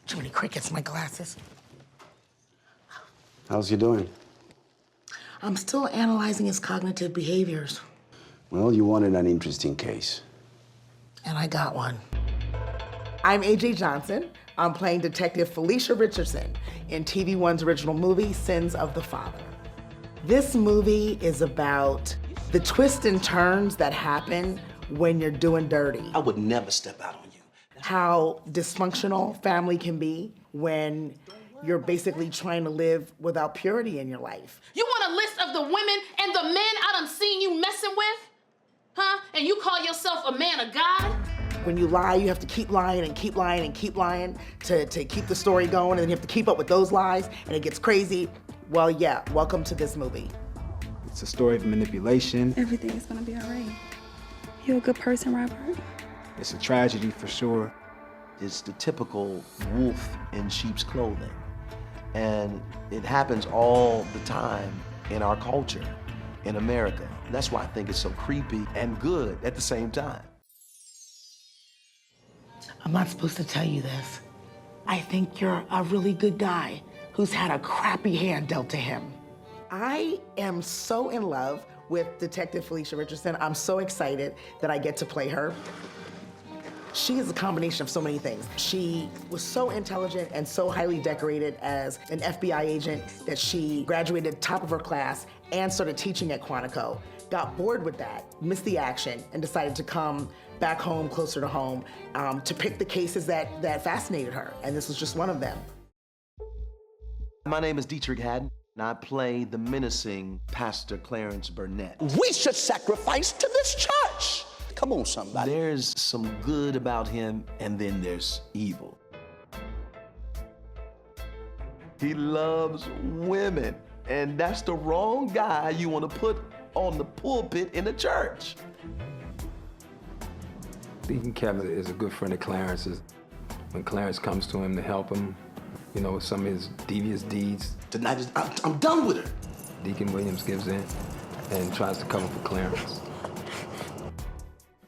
Too many crickets, my glasses. How's he doing? I'm still analyzing his cognitive behaviors. Well, you wanted an interesting case. And I got one. I'm A.J. Johnson. I'm playing Detective Phylicia Richardson in TV One's original movie, Sins of the Father. This movie is about the twists and turns that happen when you're doing dirty. I would never step out on you. How dysfunctional family can be when you're basically trying to live without purity in your life. You want a list of the women and the men I done seen you messing with? Huh? And you call yourself a man of God? When you lie, you have to keep lying and keep lying and keep lying to keep the story going, and then you have to keep up with those lies, and it gets crazy. Well, yeah, welcome to this movie. It's a story of manipulation. Everything is gonna be all right. You're a good person, Robert. It's a tragedy for sure. It's the typical wolf in sheep's clothing. And it happens all the time in our culture, in America. That's why I think it's so creepy and good at the same time. I'm not supposed to tell you this. I think you're a really good guy who's had a crappy hand dealt to him. I am so in love with Detective Phylicia Richardson. I'm so excited that I get to play her. She is a combination of so many things. She was so intelligent and so highly decorated as an FBI agent that she graduated top of her class and started teaching at Quantico. Got bored with that, missed the action, and decided to come back home, closer to home, to pick the cases that fascinated her, and this was just one of them. My name is Deitrick Haddon, and I play the menacing Pastor Clarence Burnett. We should sacrifice to this church. Come on, somebody. There's some good about him, and then there's evil. He loves women, and that's the wrong guy you want to put on the pulpit in the church. Deacon Kevin is a good friend of Clarence's. When Clarence comes to him to help him, you know, with some of his devious deeds, Tonight is, I'm done with her. Deacon Williams gives in and tries to cover for Clarence.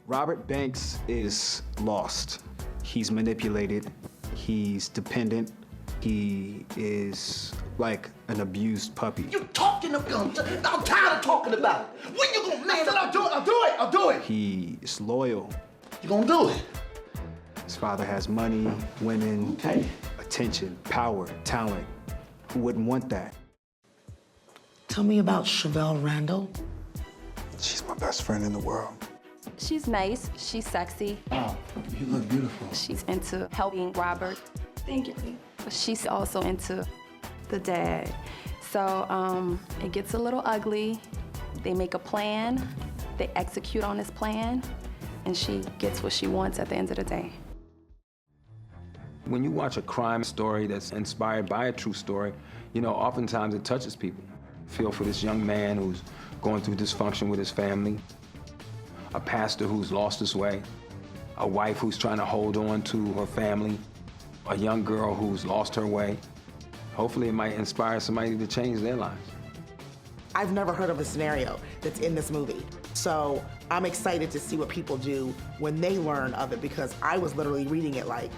Robert Banks is lost. He's manipulated. He's dependent. He is like an abused puppy. You talking about it. I'm tired of talking about it. When you gonna man up? I'll do it. He is loyal. You gonna do it? His father has money, women, Okay. attention, power, talent. Who wouldn't want that? Tell me about CHEVELL Randall. She's my best friend in the world. She's nice, she's sexy. Oh, you look beautiful. She's into helping Robert. Thank you. But she's also into the dad. So it gets a little ugly. They make a plan, they execute on this plan, and she gets what she wants at the end of the day. When you watch a crime story that's inspired by a true story, you know, oftentimes it touches people. Feel for this young man who's going through dysfunction with his family, a pastor who's lost his way, a wife who's trying to hold on to her family, a young girl who's lost her way. Hopefully it might inspire somebody to change their lives. I've never heard of a scenario that's in this movie. So I'm excited to see what people do when they learn of it, because I was literally reading it like,